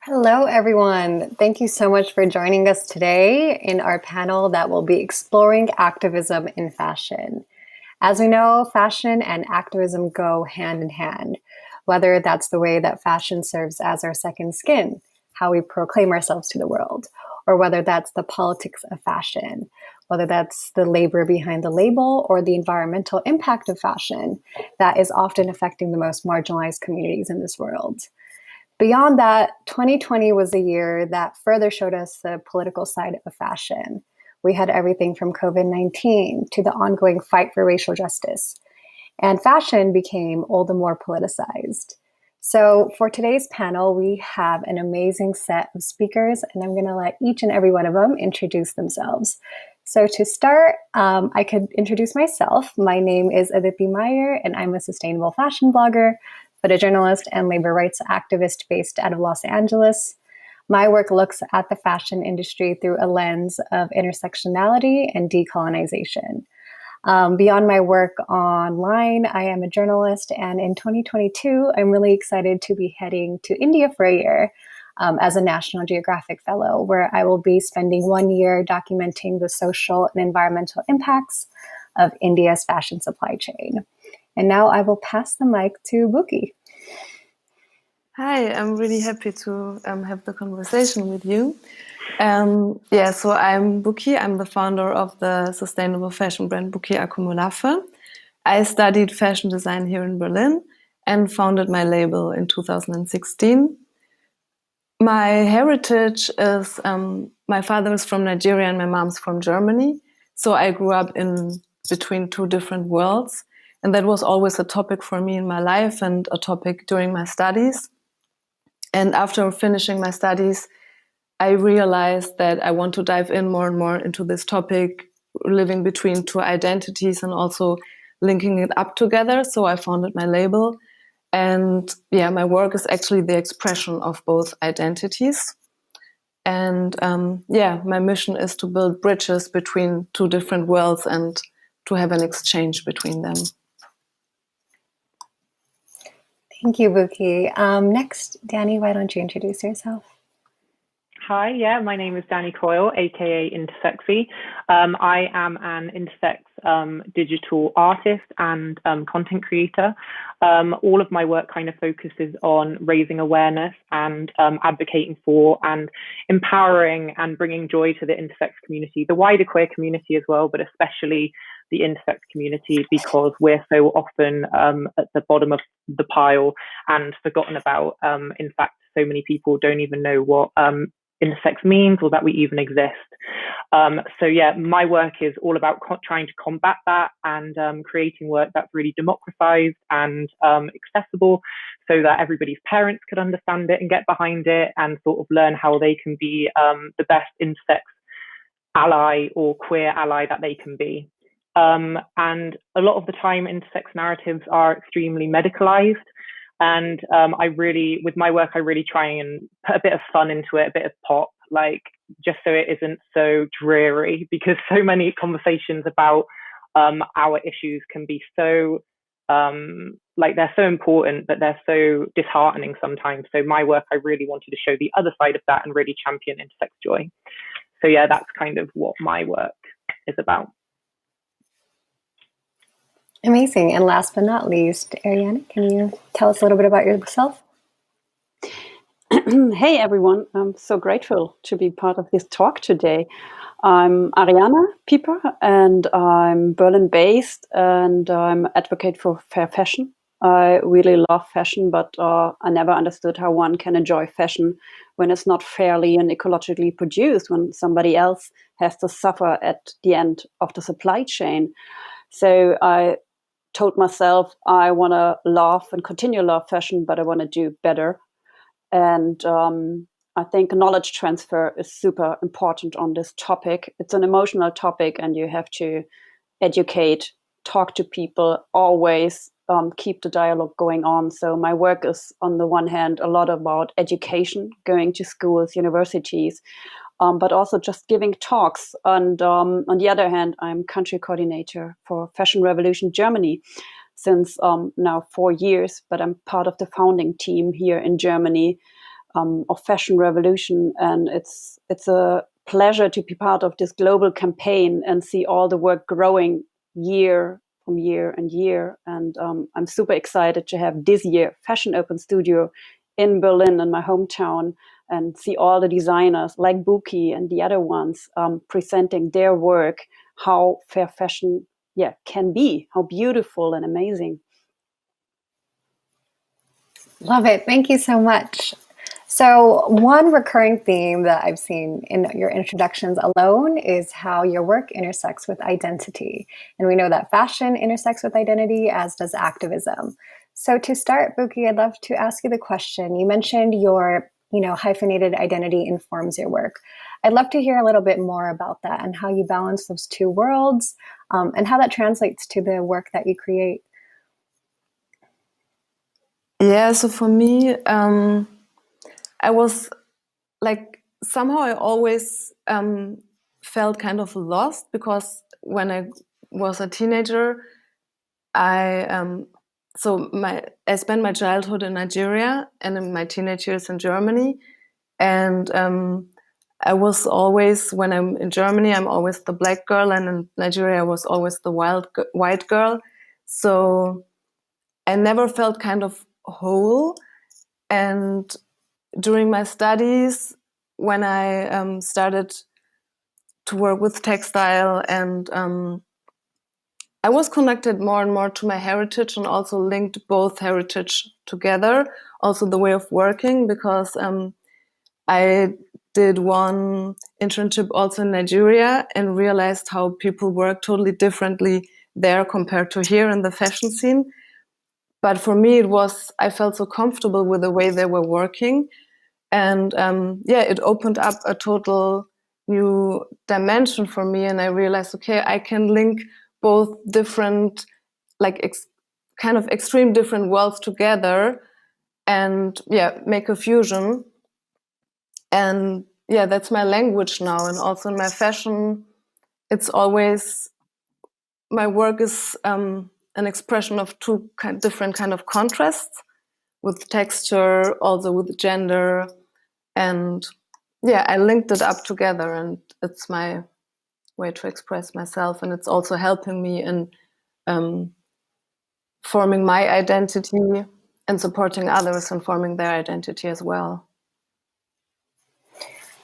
Hello, everyone. Thank you so much for joining us today in our panel that will be exploring activism in fashion. As we know, fashion and activism go hand in hand, whether that's the way that fashion serves as our second skin, how we proclaim ourselves to the world, or whether that's the politics of fashion, whether that's the labor behind the label or the environmental impact of fashion that is often affecting the most marginalized communities in this world. Beyond that, 2020 was a year that further showed us the political side of fashion. We had everything from COVID-19 to the ongoing fight for racial justice. And fashion became all the more politicized. So for today's panel, we have an amazing set of speakers, and I'm going to let each and every one of them introduce themselves. So to start, I could introduce myself. My name is Aditi Meyer, and I'm a sustainable fashion blogger, photojournalist and labor rights activist based out of Los Angeles. My work looks at the fashion industry through a lens of intersectionality and decolonization. Beyond my work online, I am a journalist, and in 2022, I'm really excited to be heading to India for a year as a National Geographic Fellow, where I will be spending 1 year documenting the social and environmental impacts of India's fashion supply chain. And now I will pass the mic to BUKI. Hi, I'm really happy to have the conversation with you. So I'm BUKI. I'm the founder of the sustainable fashion brand BUKI AKOMOLAFE. I studied fashion design here in Berlin and founded my label in 2016. My heritage is, my father is from Nigeria and my mom's from Germany. So I grew up in between two different worlds. And that was always a topic for me in my life and a topic during my studies. And after finishing my studies, I realized that I want to dive in more and more into this topic, living between two identities and also linking it up together. So I founded my label. And my work is actually the expression of both identities. And my mission is to build bridges between two different worlds and to have an exchange between them. Thank you, BUKI. Next, Dani, why don't you introduce yourself? Hi, my name is Dani Coyle, aka Intersexy. I am an intersex digital artist and content creator. All of my work kind of focuses on raising awareness and advocating for and empowering and bringing joy to the intersex community, the wider queer community as well, but especially the intersex community, because we're so often at the bottom of the pile and forgotten about. In fact, so many people don't even know what intersex means or that we even exist. My work is all about trying to combat that and creating work that's really democratized and accessible so that everybody's parents could understand it and get behind it and sort of learn how they can be the best intersex ally or queer ally that they can be. And a lot of the time, intersex narratives are extremely medicalized. And with my work, I really try and put a bit of fun into it, a bit of pop, like just so it isn't so dreary, because so many conversations about our issues can be so, they're so important, but they're so disheartening sometimes. So my work, I really wanted to show the other side of that and really champion intersex joy. So that's kind of what my work is about. Amazing. And last but not least, ARIANE, can you tell us a little bit about yourself? Hey, everyone. I'm so grateful to be part of this talk today. I'm ARIANE Pieper, and I'm Berlin-based, and I'm advocate for fair fashion. I really love fashion, but I never understood how one can enjoy fashion when it's not fairly and ecologically produced, when somebody else has to suffer at the end of the supply chain. So I told myself I want to love and continue to love fashion, but I want to do better. And I think knowledge transfer is super important on this topic. It's an emotional topic, and you have to educate, talk to people, always keep the dialogue going on. So my work is, on the one hand, a lot about education, going to schools, universities, but also just giving talks. And on the other hand, I'm country coordinator for Fashion Revolution Germany since now 4 years, but I'm part of the founding team here in Germany. of fashion revolution, and it's a pleasure to be part of this global campaign and see all the work growing year from year and year. And I'm super excited to have this year Fashion Open Studio in Berlin, in my hometown, and see all the designers like BUKI and the other ones presenting their work, how fair fashion can be, how beautiful and amazing. Love it. Thank you so much. So one recurring theme that I've seen in your introductions alone is how your work intersects with identity. And we know that fashion intersects with identity, as does activism. So to start, BUKI, I'd love to ask you the question. You mentioned your hyphenated identity informs your work. I'd love to hear a little bit more about that and how you balance those two worlds, and how that translates to the work that you create. Yeah, so for me, I was like, somehow I always felt kind of lost, because when I was a teenager, I spent my childhood in Nigeria and in my teenage years in Germany. And I was always, when I'm in Germany, I'm always the black girl, and in Nigeria, I was always the white girl. So I never felt kind of whole. And during my studies, when I started to work with textile, and I was connected more and more to my heritage, and also linked both heritage together, also the way of working, because I did one internship also in Nigeria and realized how people work totally differently there compared to here in the fashion scene. But for me, I felt so comfortable with the way they were working. And it opened up a total new dimension for me. And I realized, okay, I can link both different, kind of extreme different worlds together, and make a fusion. And that's my language now. And also in my fashion, it's always, my work is an expression of two different kind of contrasts, with texture, also with gender. And I linked it up together, and it's my way to express myself. And it's also helping me in forming my identity and supporting others in forming their identity as well.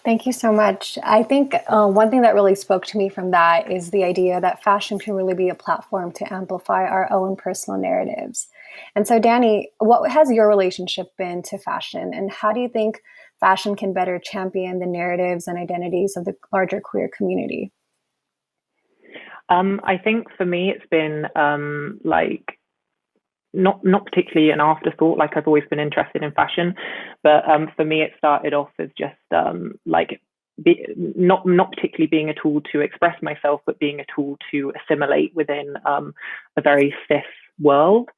Thank you so much. I think one thing that really spoke to me from that is the idea that fashion can really be a platform to amplify our own personal narratives. And so, Dani, what has your relationship been to fashion, and how do you think fashion can better champion the narratives and identities of the larger queer community? I think for me, it's been not particularly an afterthought. Like, I've always been interested in fashion, but for me, it started off as just not particularly being a tool to express myself, but being a tool to assimilate within a very cis world,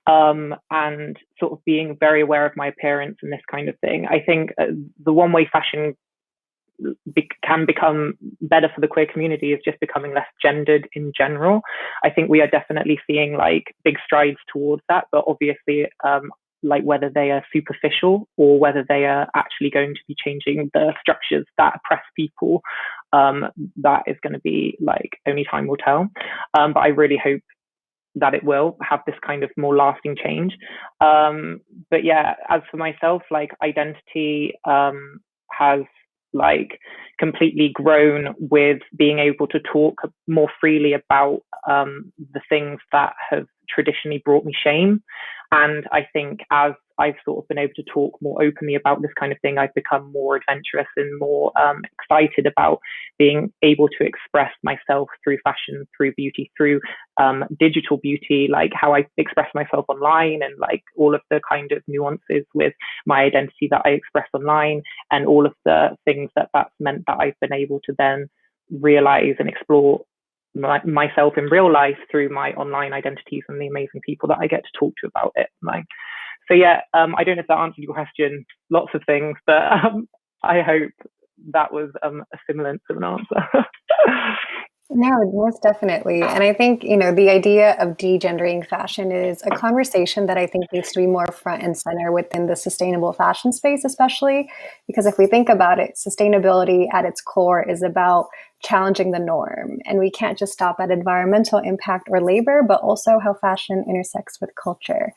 and sort of being very aware of my appearance and this kind of thing. I think the one way fashion can become better for the queer community is just becoming less gendered in general. I think we are definitely seeing big strides towards that, but obviously whether they are superficial or whether they are actually going to be changing the structures that oppress people, that is going to be only time will tell. But I really hope that it will have this kind of more lasting change. But as for myself, identity has completely grown with being able to talk more freely about the things that have traditionally brought me shame. And I think as I've sort of been able to talk more openly about this kind of thing, I've become more adventurous and more excited about being able to express myself through fashion, through beauty, through digital beauty, how I express myself online, and all of the kind of nuances with my identity that I express online, and all of the things that's meant that I've been able to then realize and explore myself in real life through my online identities and the amazing people that I get to talk to about it. So I don't know if that answered your question. Lots of things, but I hope that was a semblance of an answer. No, most definitely. And I think, the idea of degendering fashion is a conversation that I think needs to be more front and center within the sustainable fashion space, especially because if we think about it, sustainability at its core is about challenging the norm. And we can't just stop at environmental impact or labor, but also how fashion intersects with culture.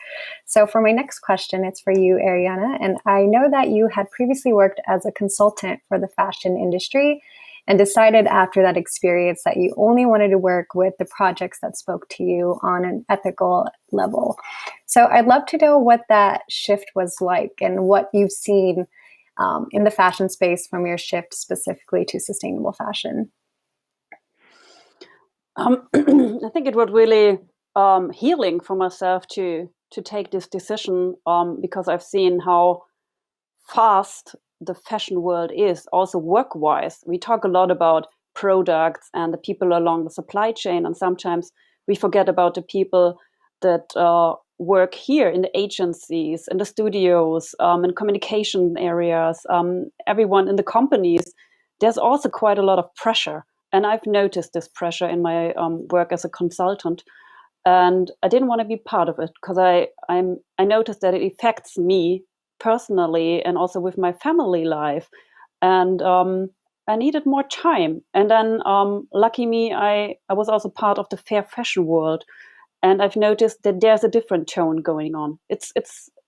So for my next question, it's for you, Ariana. And I know that you had previously worked as a consultant for the fashion industry and decided after that experience that you only wanted to work with the projects that spoke to you on an ethical level. So I'd love to know what that shift was like and what you've seen in the fashion space from your shift specifically to sustainable fashion. I think it was really healing for myself to take this decision because I've seen how fast the fashion world is, also work-wise. We talk a lot about products and the people along the supply chain, and sometimes we forget about the people that work here in the agencies, in the studios, in communication areas, everyone in the companies. There's also quite a lot of pressure, and I've noticed this pressure in my work as a consultant. And I didn't want to be part of it because I noticed that it affects me personally and also with my family life. And I needed more time. And then, lucky me, I was also part of the fair fashion world, and I've noticed that there's a different tone going on. It's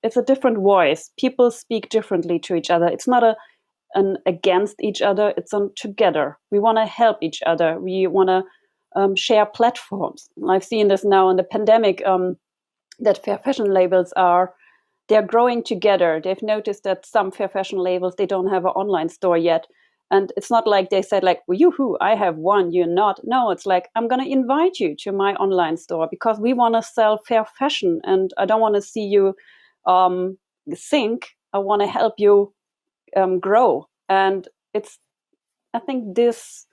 a different voice. People speak differently to each other. It's not an against each other. It's on together. We want to help each other. We want to share platforms. I've seen this now in the pandemic, that fair fashion labels they're growing together. They've noticed that some fair fashion labels, they don't have an online store yet. And it's not like they said like, well, yoo-hoo, I have one, you're not. No, it's like, I'm going to invite you to my online store because we want to sell fair fashion and I don't want to see you sink. I want to help you grow. And I think this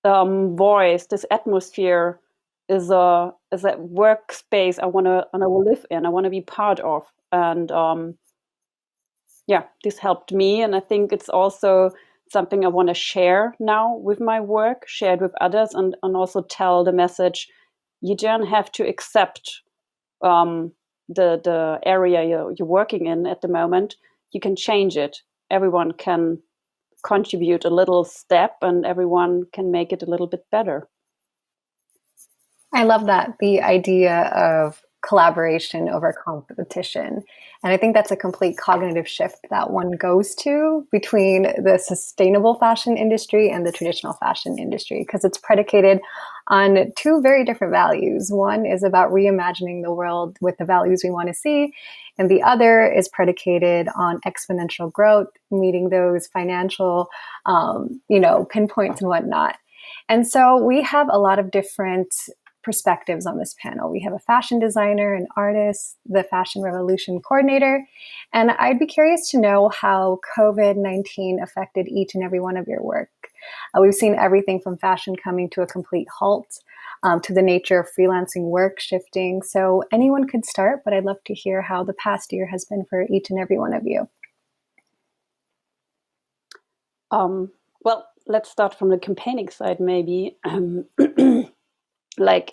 voice, this atmosphere is a workspace I want to live in. I want to be part of, and this helped me. And I think it's also something I want to share now with my work, share it with others, and also tell the message: you don't have to accept the area you're working in at the moment. You can change it. Everyone can contribute a little step and everyone can make it a little bit better. I love that, the idea of collaboration over competition. And I think that's a complete cognitive shift that one goes to between the sustainable fashion industry and the traditional fashion industry, because it's predicated on two very different values. One is about reimagining the world with the values we want to see, and the other is predicated on exponential growth, meeting those financial, pinpoints and whatnot. And so we have a lot of different perspectives on this panel. We have a fashion designer, an artist, the Fashion Revolution coordinator, and I'd be curious to know how COVID-19 affected each and every one of your work. We've seen everything from fashion coming to a complete halt, to the nature of freelancing work shifting. So anyone could start, but I'd love to hear how the past year has been for each and every one of you. Well, let's start from the campaigning side, maybe. Like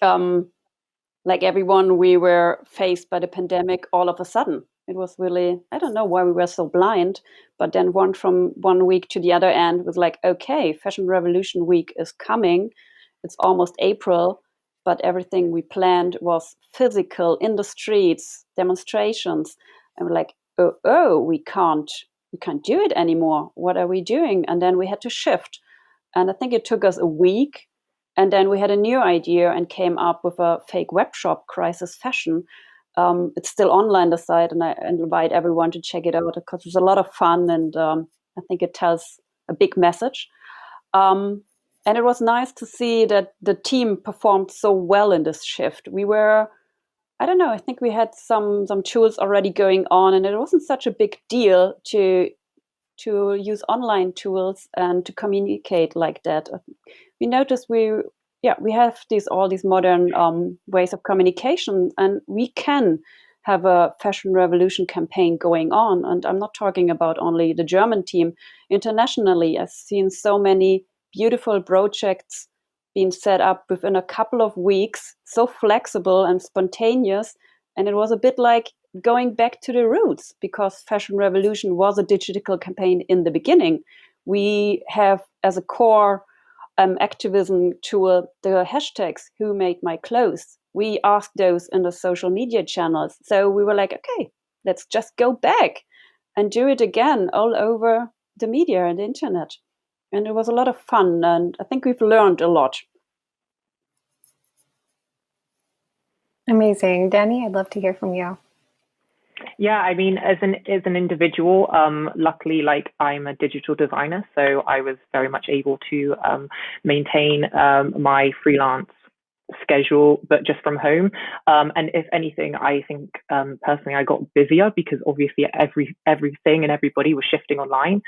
everyone, we were faced by the pandemic all of a sudden. It was really, I don't know why we were so blind, but then from one week to the other end was like, okay, Fashion Revolution Week is coming. It's almost April, but everything we planned was physical, in the streets, demonstrations. And we're like, we can't do it anymore. What are we doing? And then we had to shift. And I think it took us a week. And then we had a new idea and came up with a fake web shop, Crisis Fashion. It's still online, the site, and I invite everyone to check it out because it's a lot of fun and I think it tells a big message. And it was nice to see that the team performed so well in this shift. We were, I don't know, I think we had some tools already going on, and it wasn't such a big deal to use online tools and to communicate like that. We noticed we have all these modern ways of communication, and we can have a fashion revolution campaign going on. And I'm not talking about only the German team. Internationally, I've seen so many beautiful projects been set up within a couple of weeks, so flexible and spontaneous. And it was a bit like going back to the roots, because Fashion Revolution was a digital campaign in the beginning. We have as a core activism tool the hashtags "Who Made My Clothes." We asked those in the social media channels. So we were like, okay, let's just go back and do it again all over the media and the internet. And it was a lot of fun, and I think we've learned a lot. Amazing. Dani, I'd love to hear from you. Yeah, I mean, as an individual, luckily, like, I'm a digital designer, so I was very much able to maintain my freelance schedule, but just from home. And if anything, I think personally I got busier because obviously everything and everybody was shifting online.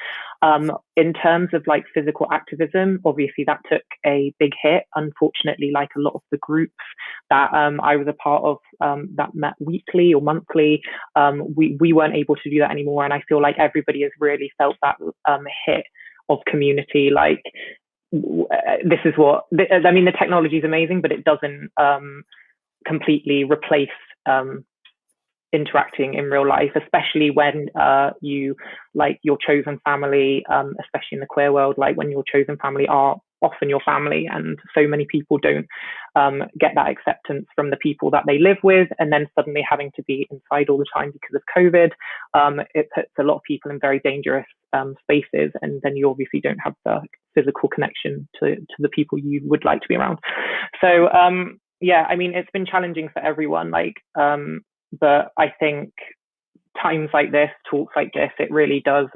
In terms of like physical activism, obviously that took a big hit. Unfortunately, like a lot of the groups that I was a part of that met weekly or monthly, we weren't able to do that anymore. And I feel like everybody has really felt that hit of community. Like, this is what I mean, the technology is amazing, but it doesn't completely replace interacting in real life, especially when you, like, your chosen family, especially in the queer world, like when your chosen family are often your family, and so many people don't get that acceptance from the people that they live with, and then suddenly having to be inside all the time because of COVID, it puts a lot of people in very dangerous spaces, and then you obviously don't have the physical connection to the people you would like to be around. So yeah, I mean, it's been challenging for everyone, like, but I think times like this, talks like this, it really does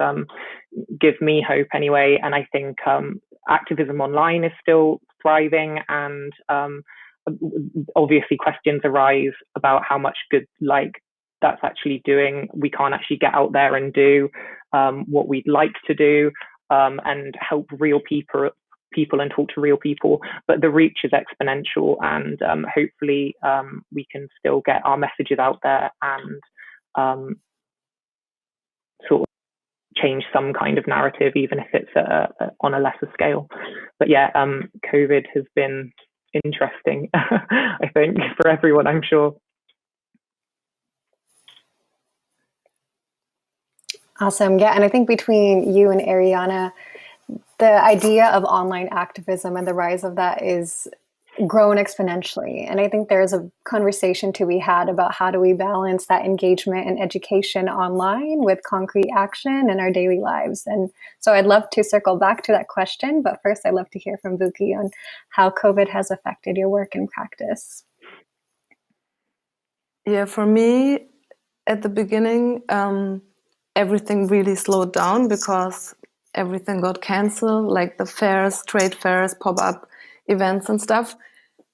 give me hope anyway. And I think activism online is still thriving, and obviously questions arise about how much good, like, that's actually doing. We can't actually get out there and do what we'd like to do and help real people and talk to real people, but the reach is exponential, and hopefully we can still get our messages out there and sort of change some kind of narrative, even if it's on a lesser scale. But yeah, COVID has been interesting, I think, for everyone, I'm sure. Awesome. Yeah, and I think between you and Ariana, the idea of online activism and the rise of that is grown exponentially. And I think there's a conversation to be had about how do we balance that engagement and education online with concrete action in our daily lives. And so I'd love to circle back to that question, but first I'd love to hear from BUKI on how COVID has affected your work and practice. Yeah, for me, at the beginning, everything really slowed down because everything got canceled, like the fairs, trade fairs, pop-up events and stuff.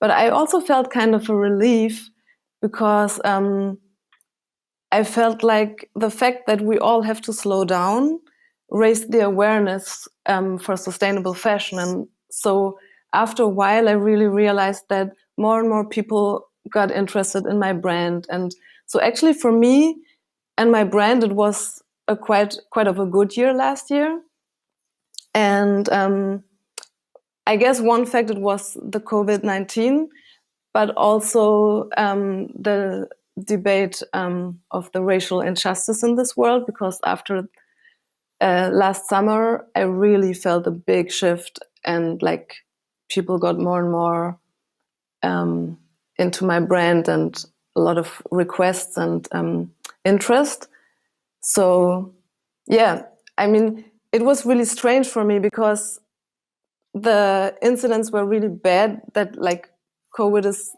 But I also felt kind of a relief because I felt like the fact that we all have to slow down raised the awareness for sustainable fashion. And so after a while, I really realized that more and more people got interested in my brand. And so actually for me and my brand, it was a quite of a good year last year. And I guess one fact, it was the COVID-19, but also the debate of the racial injustice in this world, because after last summer, I really felt a big shift, and like people got more and more into my brand, and a lot of requests and interest. So yeah, I mean, it was really strange for me because the incidents were really bad, that like COVID is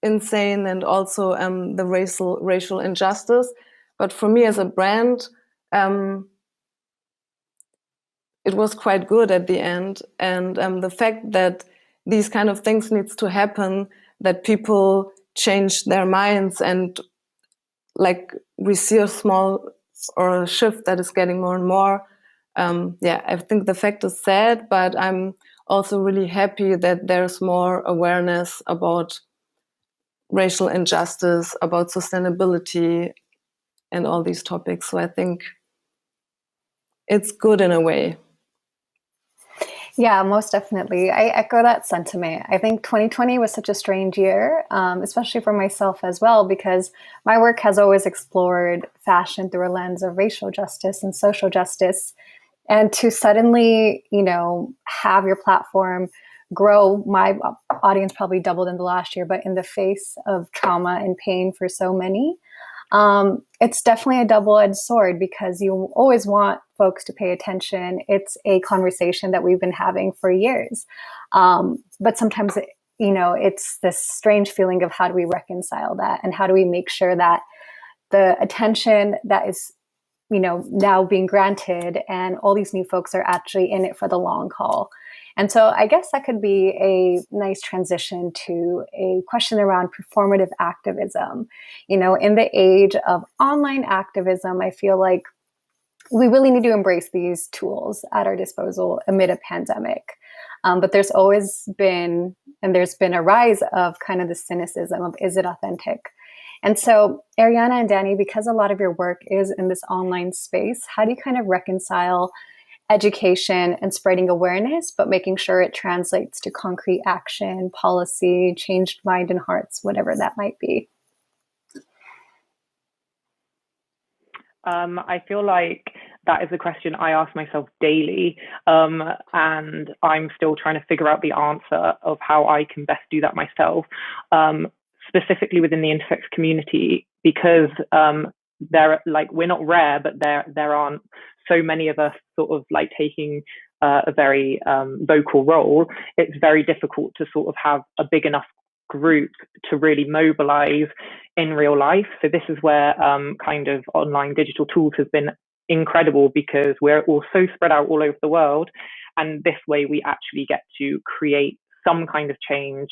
insane, and also the racial injustice. But for me as a brand, it was quite good at the end. And the fact that these kind of things needs to happen, that people change their minds, and like we see a small or a shift that is getting more and more. Yeah, I think the fact is sad, but I'm also really happy that there's more awareness about racial injustice, about sustainability, and all these topics. So I think it's good in a way. Yeah, most definitely. I echo that sentiment. I think 2020 was such a strange year, especially for myself as well, because my work has always explored fashion through a lens of racial justice and social justice. And to suddenly, have your platform grow, my audience probably doubled in the last year, but in the face of trauma and pain for so many, it's definitely a double-edged sword because you always want folks to pay attention. It's a conversation that we've been having for years. But sometimes, it's this strange feeling of how do we reconcile that and how do we make sure that the attention that is, now being granted and all these new folks are actually in it for the long haul. And so I guess that could be a nice transition to a question around performative activism. In the age of online activism, I feel like we really need to embrace these tools at our disposal amid a pandemic. But there's been a rise of kind of the cynicism of, is it authentic? And so, Ariana and Dani, because a lot of your work is in this online space, how do you kind of reconcile education and spreading awareness, but making sure it translates to concrete action, policy, changed mind and hearts, whatever that might be? I feel like that is a question I ask myself daily, and I'm still trying to figure out the answer of how I can best do that myself, specifically within the intersex community, because we're not rare, but there aren't so many of us sort of like taking a very vocal role. It's very difficult to sort of have a big enough group to really mobilize in real life. So this is where kind of online digital tools has been incredible, because we're all so spread out all over the world, and this way we actually get to create some kind of change,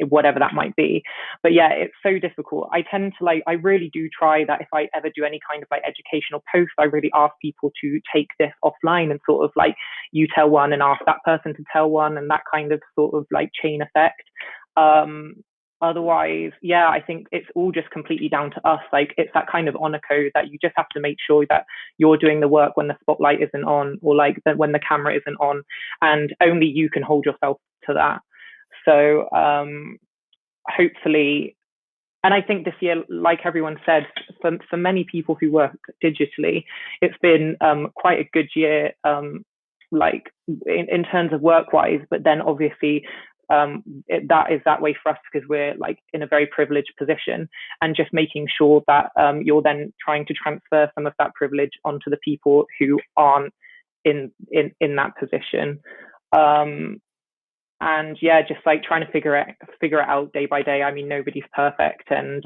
whatever that might be. But yeah, it's so difficult. I tend to I really do try that if I ever do any kind of like educational post, I really ask people to take this offline and sort of like, you tell one and ask that person to tell one, and that kind of sort of like chain effect. Otherwise, yeah, I think it's all just completely down to us. Like, it's that kind of honor code that you just have to make sure that you're doing the work when the spotlight isn't on, or like when the camera isn't on, and only you can hold yourself to that. So hopefully, and I think this year, like everyone said, for many people who work digitally, it's been quite a good year, like in terms of work-wise, but then obviously that is that way for us because we're like in a very privileged position, and just making sure that you're then trying to transfer some of that privilege onto the people who aren't in that position. And yeah, just like trying to figure it out day by day. I mean, nobody's perfect, and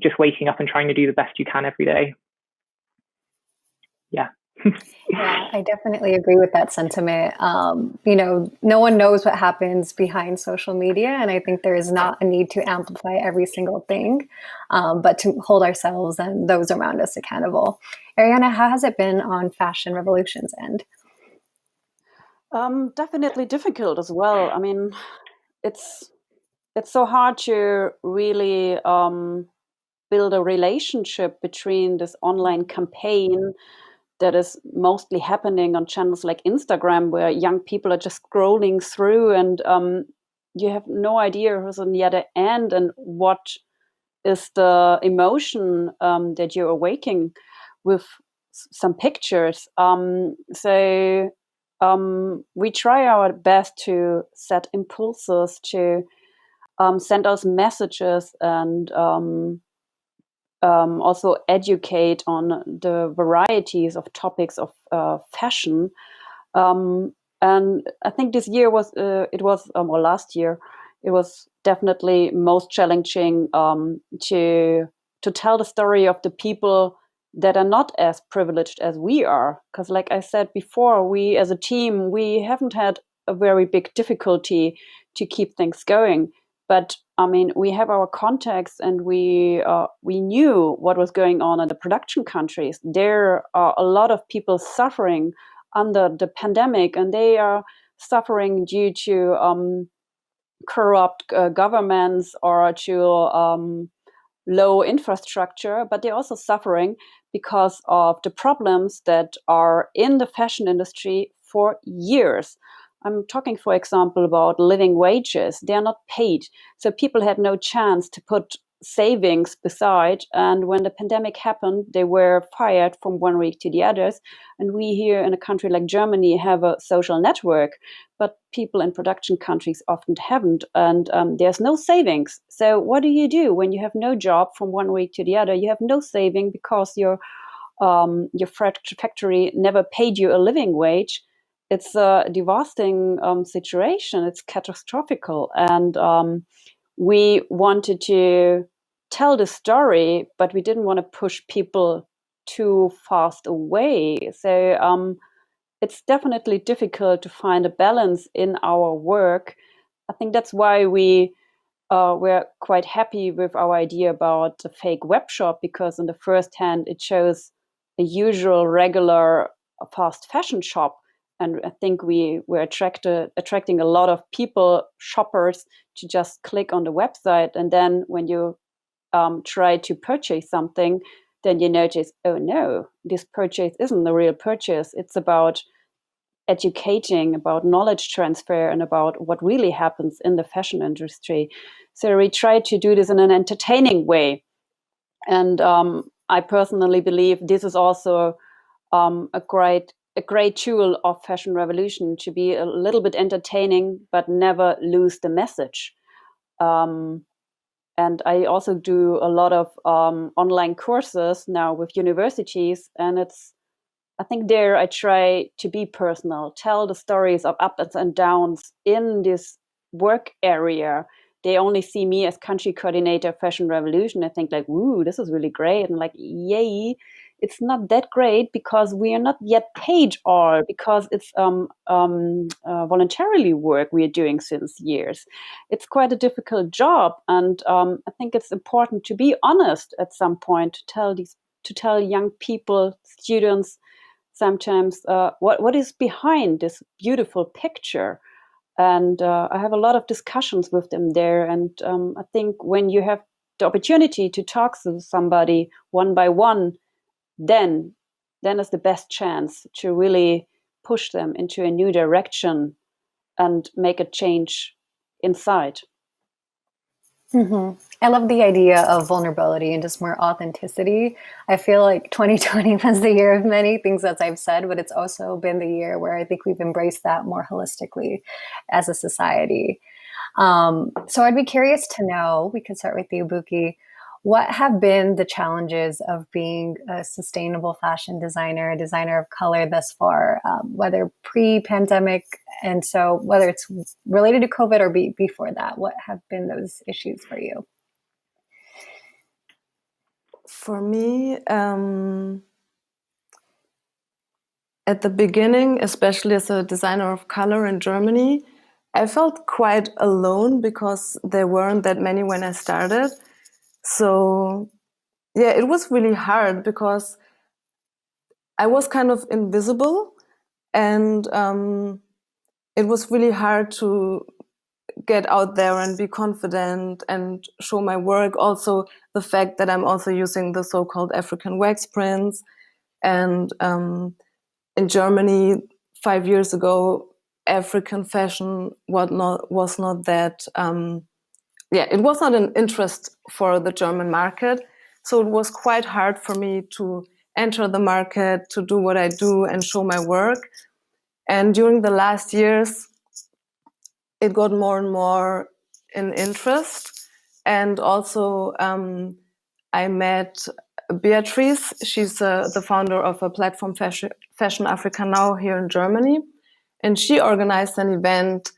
just waking up and trying to do the best you can every day. Yeah. Yeah, I definitely agree with that sentiment. No one knows what happens behind social media, and I think there is not a need to amplify every single thing, but to hold ourselves and those around us accountable. Ariana, how has it been on Fashion Revolution's end? Definitely difficult as well. I mean, it's so hard to really build a relationship between this online campaign that is mostly happening on channels like Instagram, where young people are just scrolling through, and you have no idea who's on the other end and what is the emotion that you're awaking with some pictures. So we try our best to set impulses, to send us messages, and also educate on the varieties of topics of fashion. And I think this year was, or last year, it was definitely most challenging to tell the story of the people that are not as privileged as we are. Because like I said before, we as a team, we haven't had a very big difficulty to keep things going. But I mean, we have our contacts, and we knew what was going on in the production countries. There are a lot of people suffering under the pandemic, and they are suffering due to corrupt governments or to low infrastructure, but they're also suffering because of the problems that are in the fashion industry for years. I'm talking, for example, about living wages. They are not paid. So people had no chance to put savings beside. And when the pandemic happened, they were fired from one week to the others. And we here in a country like Germany have a social network, but people in production countries often haven't. And there's no savings. So what do you do when you have no job from one week to the other? You have no saving because your factory never paid you a living wage. It's a devastating situation. It's catastrophical. And we wanted to tell the story, but we didn't want to push people too fast away. So it's definitely difficult to find a balance in our work. I think that's why we're quite happy with our idea about the fake web shop, because on the first hand, it shows a usual, regular, fast fashion shop. And I think we're attracting a lot of people, shoppers, to just click on the website. And then when you try to purchase something, then you notice, oh no, this purchase isn't the real purchase. It's about educating, about knowledge transfer, and about what really happens in the fashion industry. So we try to do this in an entertaining way. And I personally believe this is also a great tool of Fashion Revolution, to be a little bit entertaining, but never lose the message. And I also do a lot of online courses now with universities, and I think there I try to be personal, tell the stories of ups and downs in this work area. They only see me as country coordinator, Fashion Revolution. I think like, ooh, this is really great. And like, yay, it's not that great because we are not yet paid all, because it's voluntarily work we are doing since years. It's quite a difficult job. And I think it's important to be honest at some point, to tell young people, students, sometimes what is behind this beautiful picture. And I have a lot of discussions with them there. And I think when you have the opportunity to talk to somebody one by one, then is the best chance to really push them into a new direction and make a change inside. Mm-hmm. I love the idea of vulnerability and just more authenticity. I feel like 2020 was the year of many things, as I've said, but it's also been the year where I think we've embraced that more holistically as a society. So I'd be curious to know, we could start with you, BUKI, what have been the challenges of being a sustainable fashion designer, a designer of color thus far, whether pre-pandemic, and so whether it's related to COVID or before that, what have been those issues for you? For me, at the beginning, especially as a designer of color in Germany, I felt quite alone because there weren't that many when I started. So yeah, it was really hard because I was kind of invisible, and it was really hard to get out there and be confident and show my work. Also, the fact that I'm also using the so-called African wax prints. And in Germany, 5 years ago, African fashion was not that, it was not an interest for the German market. So it was quite hard for me to enter the market, to do what I do and show my work. And during the last years, it got more and more in interest. And also, I met Beatrice. She's the founder of a platform, Fashion Africa Now, here in Germany. And she organized an event,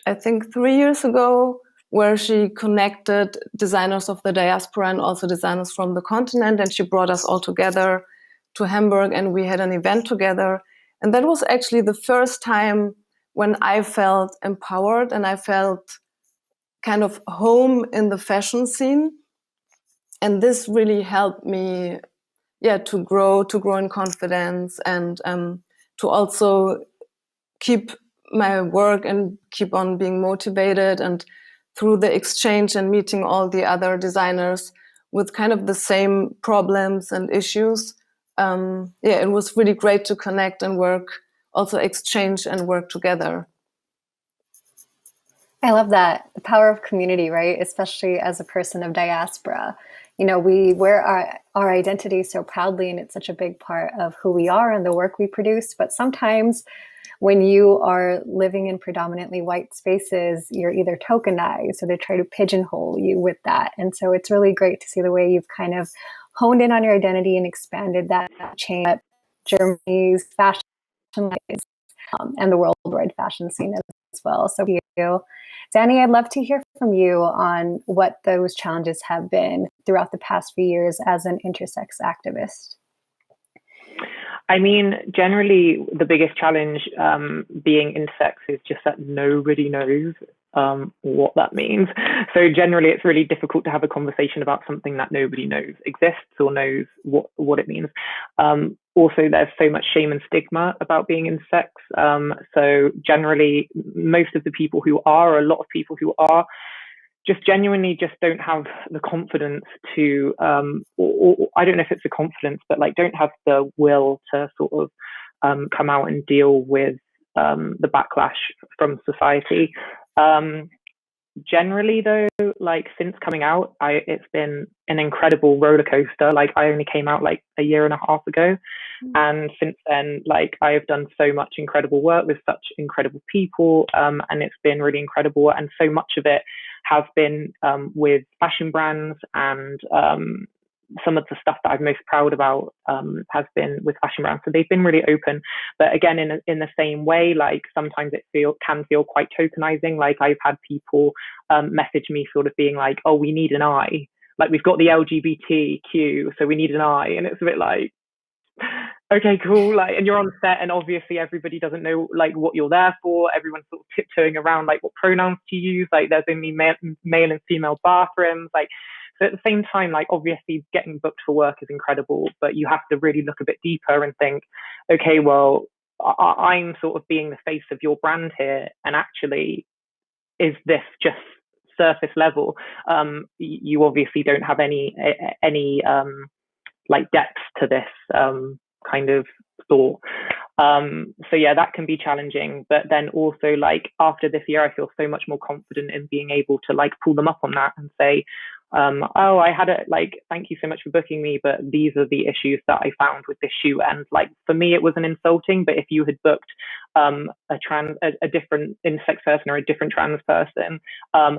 I think 3 years ago, where she connected designers of the diaspora and also designers from the continent. And she brought us all together to Hamburg, and we had an event together. And that was actually the first time when I felt empowered and I felt kind of home in the fashion scene. And this really helped me, to grow in confidence, and to also keep my work and keep on being motivated. And through the exchange and meeting all the other designers with kind of the same problems and issues, it was really great to connect and work also exchange and work together. I love that. The power of community, right? Especially as a person of diaspora. We wear our identity so proudly, and it's such a big part of who we are and the work we produce. But sometimes when you are living in predominantly white spaces, you're either tokenized, so they try to pigeonhole you with that. And so it's really great to see the way you've kind of honed in on your identity and expanded that chain at Germany's fashion and the worldwide fashion scene as well. So you, Dani, I'd love to hear from you on what those challenges have been throughout the past few years as an intersex activist. I mean, generally, the biggest challenge being intersex is just that nobody knows what that means. So generally, it's really difficult to have a conversation about something that nobody knows exists or knows what it means. Also, there's so much shame and stigma about being intersex. So generally, most of the people who are, or a lot of people who are, just genuinely just don't have the confidence to, or I don't know if it's the confidence, but like don't have the will to sort of come out and deal with the backlash from society. Generally though, like since coming out, it's been an incredible roller coaster. Like I only came out like a year and a half ago. And since then, like I have done so much incredible work with such incredible people. And it's been really incredible. And so much of it has been with fashion brands, and some of the stuff that I'm most proud about has been with fashion brands. So they've been really open, but again, in the same way, like sometimes it can feel quite tokenizing. Like I've had people message me sort of being like, oh, we need an I, like we've got the LGBTQ, so we need an I. And it's a bit like, okay, cool. Like, and you're on set and obviously everybody doesn't know like what you're there for. Everyone's sort of tiptoeing around like what pronouns to use. Like there's only male and female bathrooms. Like, so at the same time, like obviously getting booked for work is incredible, but you have to really look a bit deeper and think, okay, well, I'm sort of being the face of your brand here, and actually, is this just surface level? You obviously don't have any like depth to this kind of thought. So yeah, that can be challenging. But then also like after this year, I feel so much more confident in being able to like pull them up on that and say, oh, I had it, like, thank you so much for booking me, but these are the issues that I found with this shoot. And like for me, it wasn't insulting, but if you had booked a different intersex person or a different trans person,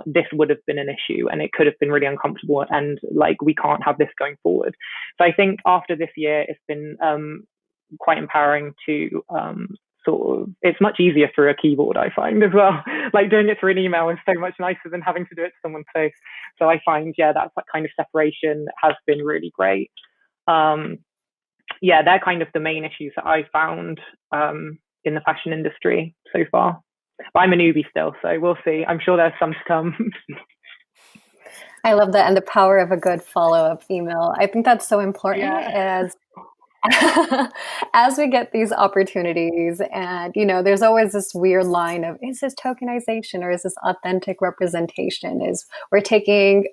this would have been an issue, and it could have been really uncomfortable, and like we can't have this going forward. So I think after this year, it's been quite empowering to sort of, it's much easier through a keyboard, I find, as well. Like doing it through an email is so much nicer than having to do it to someone's face. So I find, yeah, that kind of separation has been really great. Yeah, they're kind of the main issues that I found in the fashion industry so far. But I'm a newbie still, so we'll see. I'm sure there's some to come. I love that, and the power of a good follow-up email. I think that's so important. Yeah. As we get these opportunities, and there's always this weird line of, is this tokenization or is this authentic representation? Is we're taking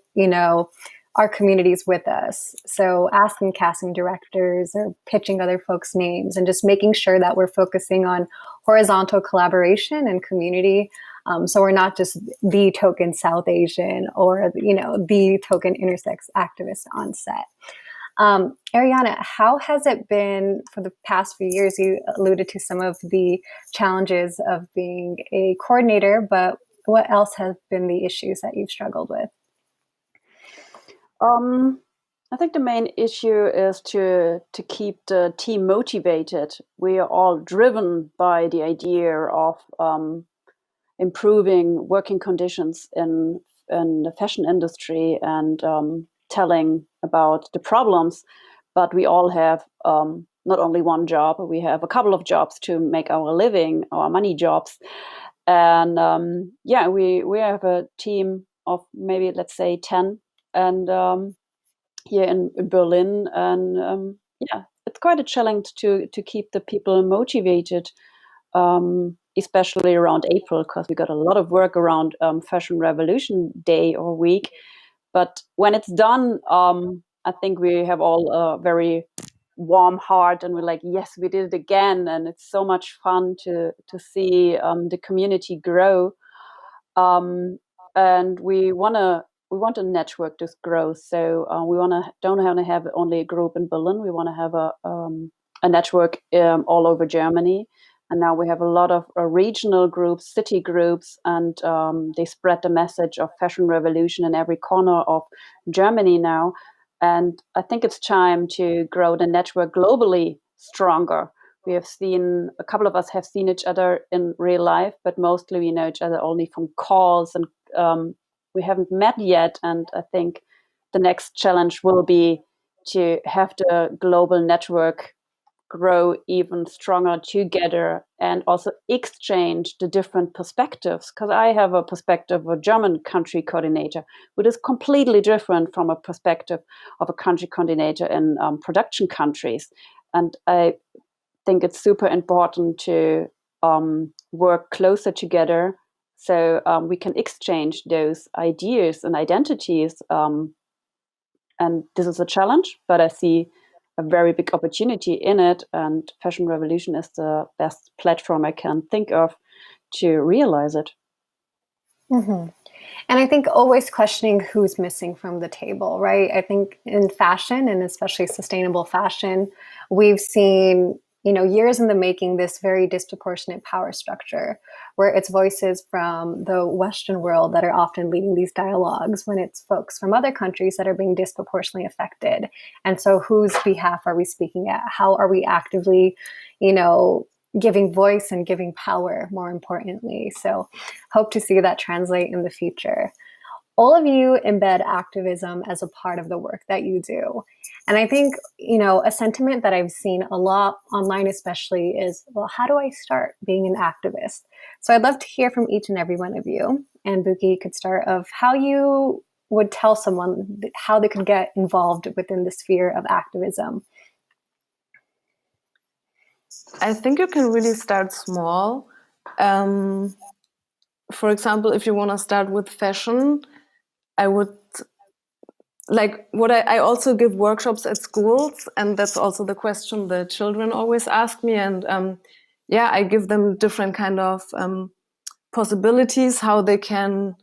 our communities with us, so asking casting directors or pitching other folks' names and just making sure that we're focusing on horizontal collaboration and community. So we're not just the token South Asian or the token intersex activist on set. ARIANE, how has it been for the past few years? You alluded to some of the challenges of being a coordinator, but what else have been the issues that you've struggled with? I think the main issue is to keep the team motivated. We are all driven by the idea of improving working conditions in the fashion industry and telling about the problems, but we all have not only one job, we have a couple of jobs to make our living, our money jobs. And yeah, we have a team of maybe, let's say, 10, and here in Berlin. And yeah, it's quite a challenge to keep the people motivated, especially around April, because we got a lot of work around Fashion Revolution Day or week. But when it's done, I think we have all a very warm heart, and we're like, yes, we did it again, and it's so much fun to see the community grow. And we want to network this growth. So we don't want to have only a group in Berlin. We want to have a network all over Germany. And now we have a lot of regional groups, city groups, and they spread the message of fashion revolution in every corner of Germany now. And I think it's time to grow the network globally stronger. We have seen, a couple of us have seen each other in real life, but mostly we know each other only from calls, and we haven't met yet. And I think the next challenge will be to have the global network grow even stronger together, and also exchange the different perspectives. Because I have a perspective of a German country coordinator, which is completely different from a perspective of a country coordinator in production countries. And I think it's super important to work closer together, so we can exchange those ideas and identities. And this is a challenge, but I see a very big opportunity in it. And Fashion Revolution is the best platform I can think of to realize it. Mm-hmm. And I think always questioning who's missing from the table, right? I think in fashion, and especially sustainable fashion, we've seen, years in the making, this very disproportionate power structure where it's voices from the Western world that are often leading these dialogues, when it's folks from other countries that are being disproportionately affected. And so whose behalf are we speaking at? How are we actively, giving voice and giving power, more importantly? So hope to see that translate in the future. All of you embed activism as a part of the work that you do. And I think, a sentiment that I've seen a lot online especially is, well, how do I start being an activist? So I'd love to hear from each and every one of you. And BUKI could start of how you would tell someone how they could get involved within the sphere of activism. I think you can really start small. For example, if you want to start with fashion, I would I also give workshops at schools, and that's also the question the children always ask me. And I give them different kind of possibilities how they can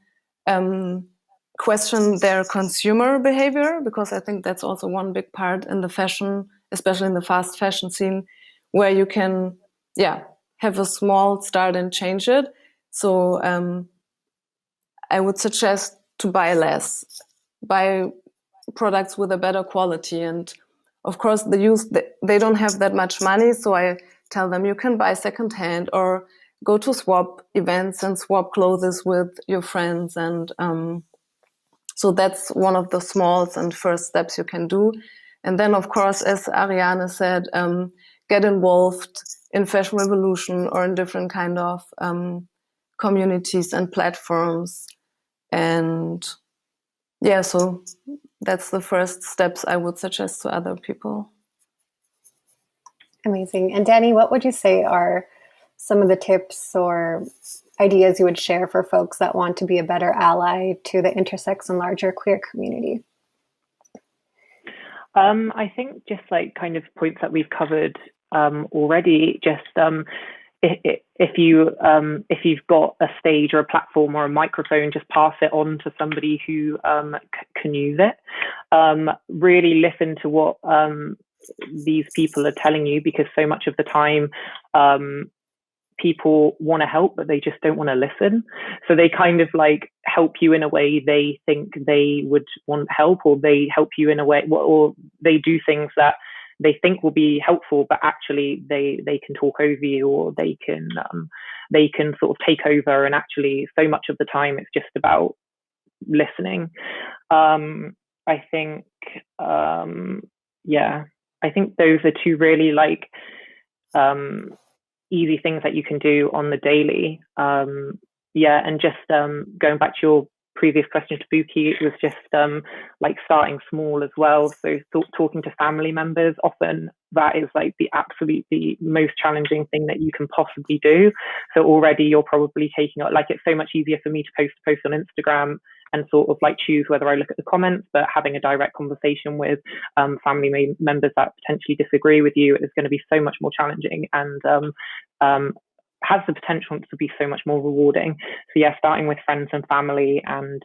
question their consumer behavior, because I think that's also one big part in the fashion, especially in the fast fashion scene, where you can have a small start and change it. So I would suggest to buy less, buy products with a better quality. And of course they don't have that much money, so I tell them you can buy secondhand or go to swap events and swap clothes with your friends. And so that's one of the small and first steps you can do. And then, of course, as ARIANE said, get involved in Fashion Revolution or in different kind of communities and platforms. And so that's the first steps I would suggest to other people. Amazing. And DANI, what would you say are some of the tips or ideas you would share for folks that want to be a better ally to the intersex and larger queer community? I think just kind of points that we've covered already. Just if you've got a stage or a platform or a microphone, just pass it on to somebody who can use it. Really listen to what these people are telling you, because so much of the time people want to help, but they just don't want to listen. So they kind of help you in a way they think they would want help, or they help you in a way, or they do things that they think will be helpful, but actually they can talk over you, or they can sort of take over. And actually, so much of the time, it's just about listening. I think, I think those are two really easy things that you can do on the daily. And just going back to your previous question to BUKI, it was just starting small as well. So talking to family members, often that is the most challenging thing that you can possibly do. So already you're probably taking it's so much easier for me to post on Instagram and sort of like choose whether I look at the comments, but having a direct conversation with family members that potentially disagree with you is going to be so much more challenging, and has the potential to be so much more rewarding. So yeah, starting with friends and family, and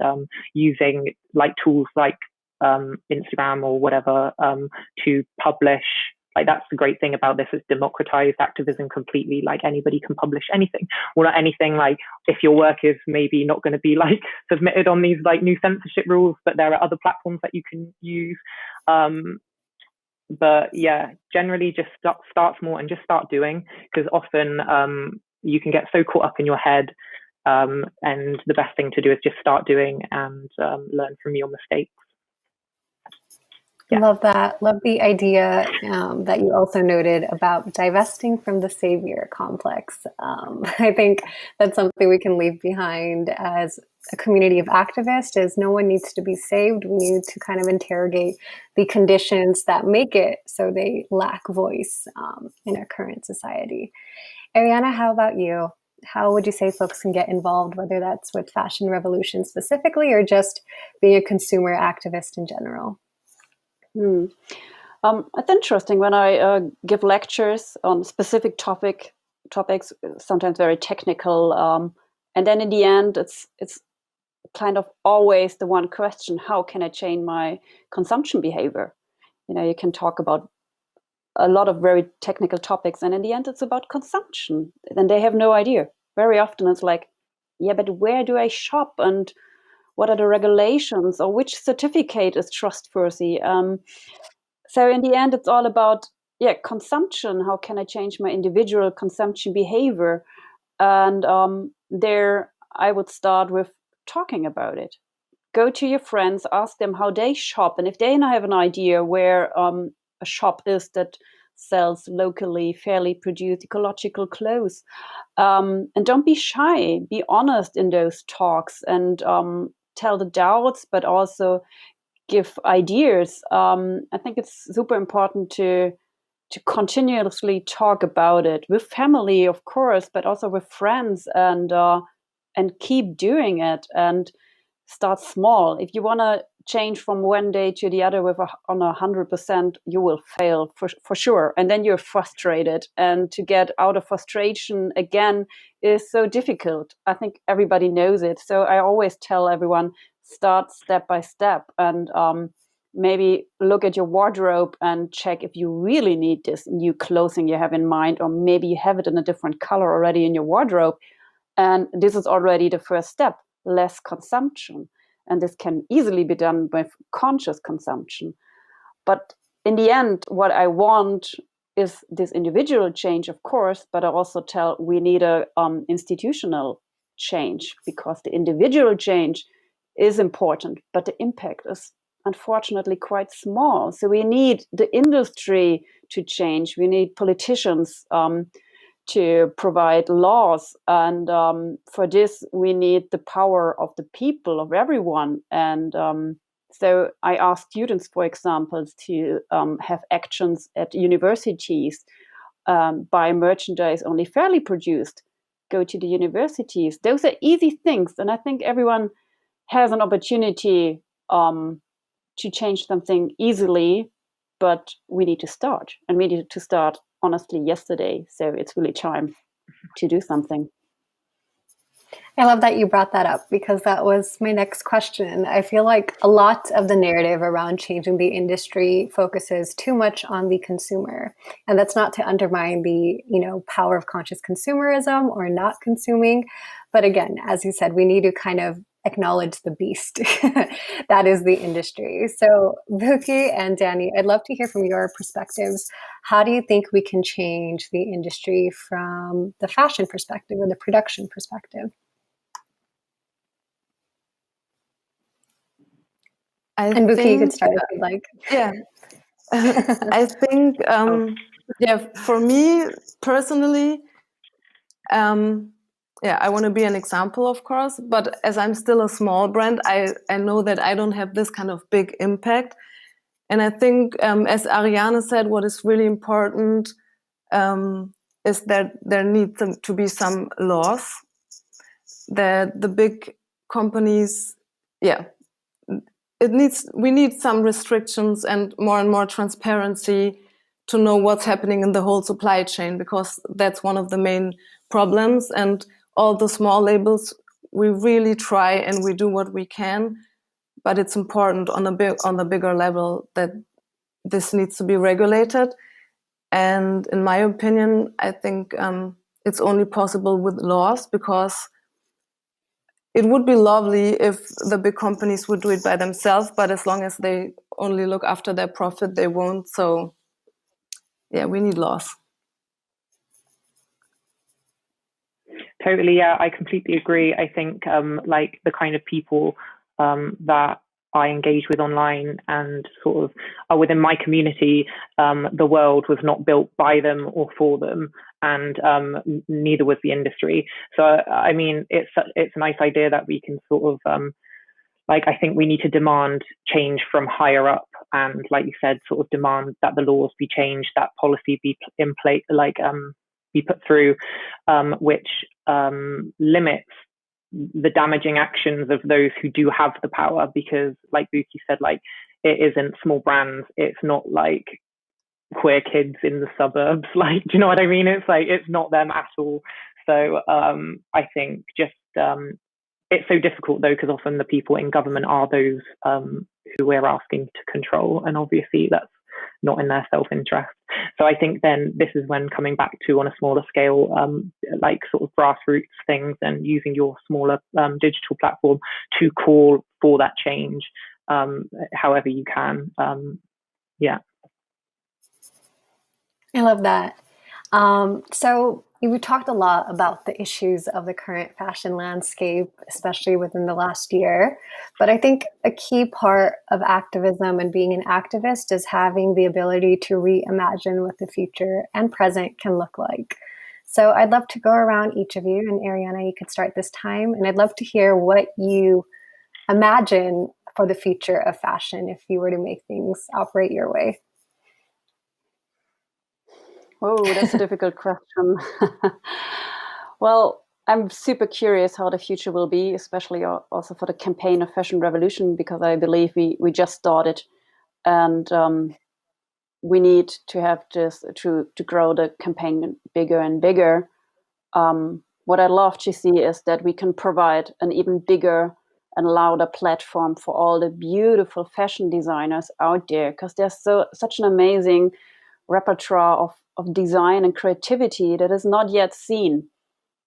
using like tools like Instagram or whatever to publish. Like, that's the great thing about this, is democratized activism completely. Like, anybody can publish anything. Well, not anything, like if your work is maybe not going to be like submitted on these like new censorship rules, but there are other platforms that you can use. But yeah, generally just start small and just start doing, because often you can get so caught up in your head, and the best thing to do is just start doing and learn from your mistakes. Yeah. Love that. Love the idea that you also noted about divesting from the savior complex. I think that's something we can leave behind as a community of activists, is no one needs to be saved. We need to kind of interrogate the conditions that make it so they lack voice in our current society. Ariana, how about you? How would you say folks can get involved, whether that's with Fashion Revolution specifically or just being a consumer activist in general? It's interesting when I give lectures on specific topics, sometimes very technical, and then in the end, it's kind of always the one question: how can I change my consumption behavior? You know, you can talk about a lot of very technical topics, and in the end, it's about consumption. And they have no idea. Very often, it's like, yeah, but where do I shop, and what are the regulations, or which certificate is trustworthy? So in the end, it's all about consumption. How can I change my individual consumption behavior? And there, I would start with talking about it. Go to your friends, ask them how they shop, and if they have an idea where a shop is that sells locally, fairly produced, ecological clothes, and don't be shy. Be honest in those talks, and tell the doubts, but also give ideas. I think it's super important to continuously talk about it with family, of course, but also with friends, and keep doing it, and start small. If you want to change from one day to the other on 100%, you will fail for sure, and then you're frustrated, and to get out of frustration again is so difficult. I think everybody knows it. So I always tell everyone, start step by step, and maybe look at your wardrobe and check if you really need this new clothing you have in mind, or maybe you have it in a different color already in your wardrobe. And this is already the first step: less consumption. And this can easily be done with conscious consumption. But in the end, what I want is this individual change, of course, but I also tell we need a institutional change, because the individual change is important, but the impact is unfortunately quite small. So we need the industry to change. We need politicians to provide laws, and for this we need the power of the people, of everyone. And so I ask students, for example, to have actions at universities, buy merchandise only fairly produced, go to the universities. Those are easy things, and I think everyone has an opportunity to change something easily, but we need to start, and we need to start honestly yesterday. So it's really time to do something. I love that you brought that up, because that was my next question. I feel like a lot of the narrative around changing the industry focuses too much on the consumer. And that's not to undermine the, power of conscious consumerism or not consuming. But again, as you said, we need to kind of acknowledge the beast that is the industry. So BUKI and DANI, I'd love to hear from your perspectives. How do you think we can change the industry from the fashion perspective or the production perspective? And BUKI, you could start if you'd like. Yeah. I think, for me personally, I want to be an example, of course, but as I'm still a small brand, I know that I don't have this kind of big impact. And I think, as Ariane said, what is really important is that there needs to be some laws that the big companies yeah, we need some restrictions and more transparency to know what's happening in the whole supply chain, because that's one of the main problems. And all the small labels, we really try and we do what we can, but it's important on the bigger level that this needs to be regulated. And in my opinion, I think it's only possible with laws, because it would be lovely if the big companies would do it by themselves, but as long as they only look after their profit, they won't. So yeah, we need laws. Totally, yeah, I completely agree. I think like the kind of people that I engage with online and sort of are within my community, the world was not built by them or for them, and neither was the industry. So I mean, it's a nice idea that we can sort of like, I think we need to demand change from higher up, and like you said, sort of demand that the laws be changed, that policy be in place, like be put through, which limits the damaging actions of those who do have the power. Because like BUKI said, like, it isn't small brands, it's not like queer kids in the suburbs, like, do you know what I mean? It's like, it's not them at all. So I think just it's so difficult though, because often the people in government are those who we're asking to control, and obviously that's not in their self-interest. So I think then this is when coming back to, on a smaller scale, like sort of grassroots things, and using your smaller digital platform to call for that change, however you can. Yeah. I love that. So we talked a lot about the issues of the current fashion landscape, especially within the last year. But I think a key part of activism and being an activist is having the ability to reimagine what the future and present can look like. So I'd love to go around each of you, and Ariana, you could start this time. And I'd love to hear what you imagine for the future of fashion if you were to make things operate your way. Oh, that's a difficult question. Well, I'm super curious how the future will be, especially also for the campaign of Fashion Revolution, because I believe we just started, and we need to have this to grow the campaign bigger and bigger. What I love to see is that we can provide an even bigger and louder platform for all the beautiful fashion designers out there, because there's such an amazing repertoire of design and creativity that is not yet seen.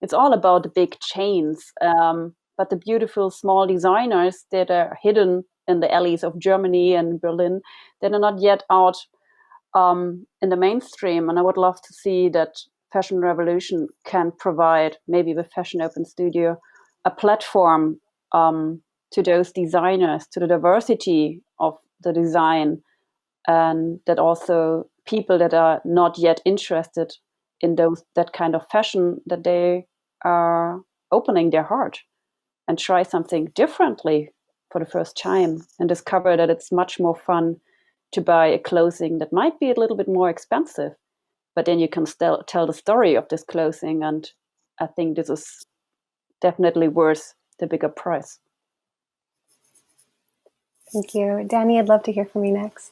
It's all about the big chains, but the beautiful small designers that are hidden in the alleys of Germany and Berlin, that are not yet out in the mainstream. And I would love to see that Fashion Revolution can provide, maybe with Fashion Open Studio, a platform to those designers, to the diversity of the design, and that also people that are not yet interested in that kind of fashion, that they are opening their heart and try something differently for the first time, and discover that it's much more fun to buy a clothing that might be a little bit more expensive, but then you can still tell the story of this clothing. And I think this is definitely worth the bigger price. Thank you. Dani, I'd love to hear from you next.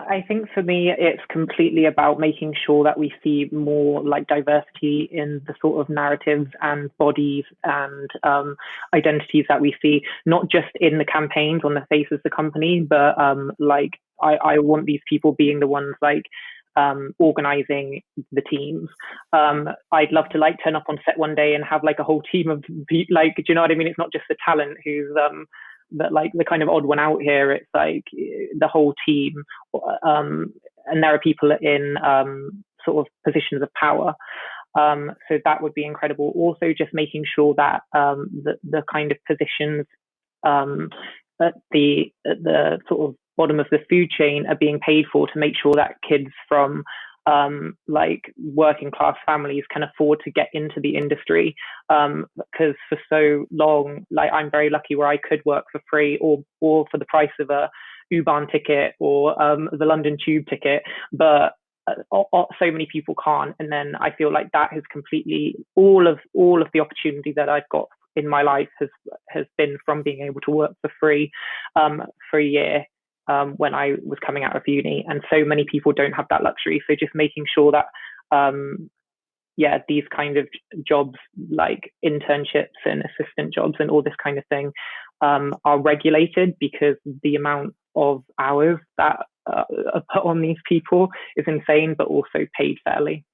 I think for me, it's completely about making sure that we see more like diversity in the sort of narratives and bodies and identities that we see, not just in the campaigns on the face of the company, but like I want these people being the ones like organizing the teams. I'd love to like turn up on set one day and have like a whole team of like, do you know what I mean? It's not just the talent who's that like the kind of odd one out here. It's like the whole team, and there are people in sort of positions of power. So that would be incredible. Also, just making sure that the kind of positions at the sort of bottom of the food chain are being paid for, to make sure that kids from like working class families can afford to get into the industry, because for so long, like I'm very lucky where I could work for free or for the price of a U-Bahn ticket or the London Tube ticket, but so many people can't. And then I feel like that has completely all of the opportunity that I've got in my life has been from being able to work for free for a year when I was coming out of uni, and so many people don't have that luxury. So just making sure that these kind of jobs like internships and assistant jobs and all this kind of thing are regulated, because the amount of hours that are put on these people is insane, but also paid fairly.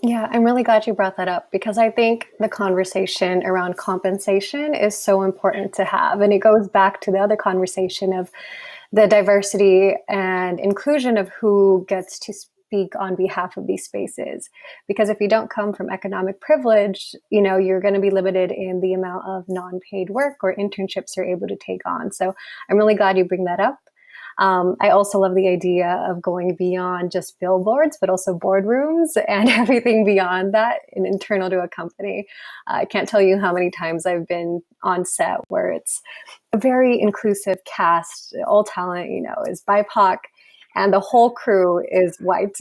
Yeah, I'm really glad you brought that up, because I think the conversation around compensation is so important to have. And it goes back to the other conversation of the diversity and inclusion of who gets to speak on behalf of these spaces. Because if you don't come from economic privilege, you're going to be limited in the amount of non-paid work or internships you're able to take on. So I'm really glad you bring that up. I also love the idea of going beyond just billboards, but also boardrooms and everything beyond that and internal to a company. I can't tell you how many times I've been on set where it's a very inclusive cast, all talent, is BIPOC, and the whole crew is white.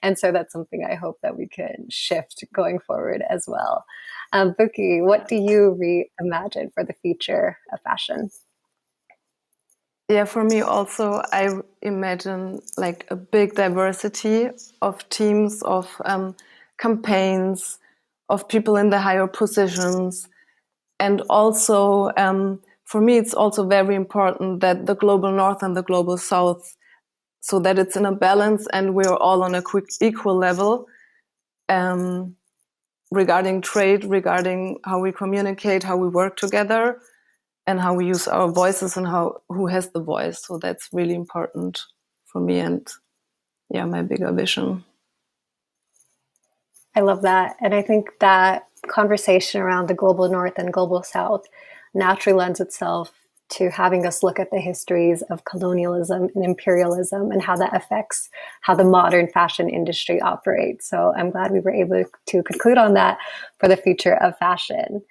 And so that's something I hope that we can shift going forward as well. BUKI, what do you reimagine for the future of fashion? Yeah, for me also, I imagine like a big diversity of teams, of campaigns, of people in the higher positions. And also, for me, it's also very important that the global north and the global south, so that it's in a balance and we're all on a equal level regarding trade, regarding how we communicate, how we work together, and how we use our voices and who has the voice. So that's really important for me and my bigger vision. I love that. And I think that conversation around the global north and global south naturally lends itself to having us look at the histories of colonialism and imperialism and how that affects how the modern fashion industry operates. So I'm glad we were able to conclude on that for the future of fashion.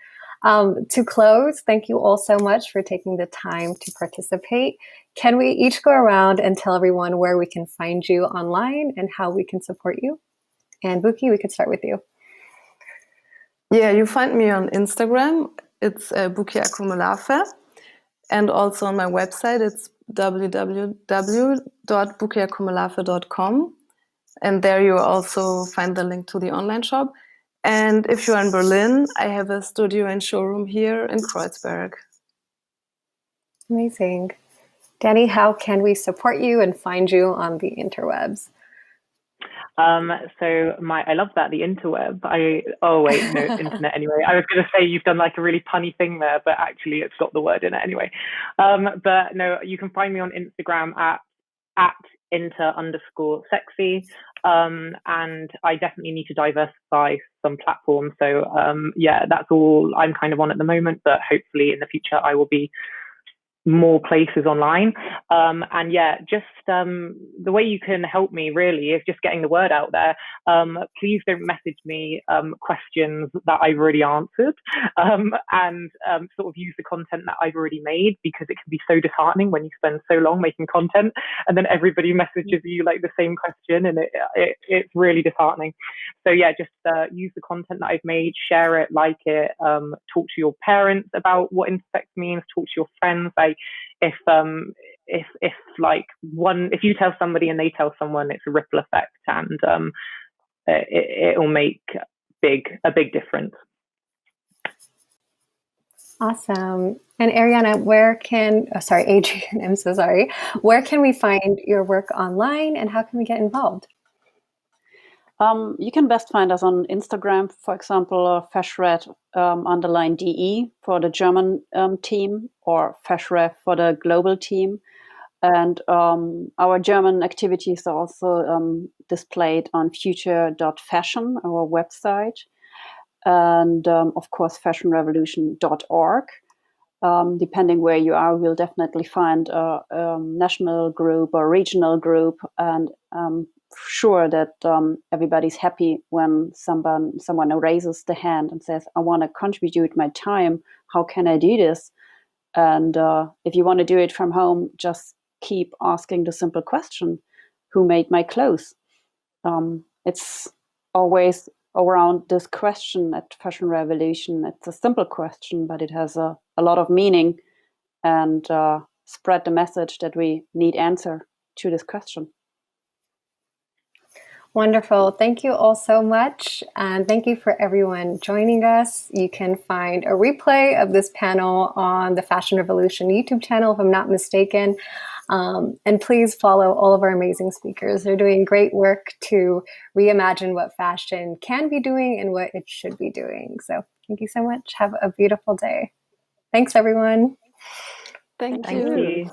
To close, thank you all so much for taking the time to participate. Can we each go around and tell everyone where we can find you online and how we can support you? And BUKI, we could start with you. Yeah, you find me on Instagram. It's BUKI AKOMOLAFE. And also on my website, it's www.bukiakomolafe.com. And there you also find the link to the online shop. And if you're in Berlin, I have a studio and showroom here in Kreuzberg. Amazing. DANI, how can we support you and find you on the interwebs? I love that, the interweb. Internet anyway. I was going to say you've done like a really punny thing there, but actually it's got the word in it anyway. But no, you can find me on Instagram at inter_sexy. And I definitely need to diversify some platforms. So that's all I'm kind of on at the moment, but hopefully in the future I will be more places online. The way you can help me really is just getting the word out there. Please don't message me questions that I've already answered, and sort of use the content that I've already made, because it can be so disheartening when you spend so long making content and then everybody messages you like the same question, and it's really disheartening. So just use the content that I've made, share it, like it, talk to your parents about what intersex means, talk to your friends. If you tell somebody and they tell someone, it's a ripple effect, and it will make a big difference. Awesome. And Adrian, I'm so sorry. Where can we find your work online, and how can we get involved? You can best find us on Instagram, for example, fashred_DE for the German team, or fashref for the global team. And our German activities are also displayed on future.fashion, our website. And of course, fashionrevolution.org. Depending where you are, we'll definitely find a national group or regional group, and sure that everybody's happy when someone raises the hand and says, I want to contribute my time. How can I do this? And if you want to do it from home, just keep asking the simple question, who made my clothes? It's always around this question at Fashion Revolution. It's a simple question, but it has a lot of meaning, and spread the message that we need answer to this question. Wonderful. Thank you all so much. And thank you for everyone joining us. You can find a replay of this panel on the Fashion Revolution YouTube channel, if I'm not mistaken. And please follow all of our amazing speakers. They're doing great work to reimagine what fashion can be doing and what it should be doing. So thank you so much. Have a beautiful day. Thanks, everyone. Thank Thank you. you.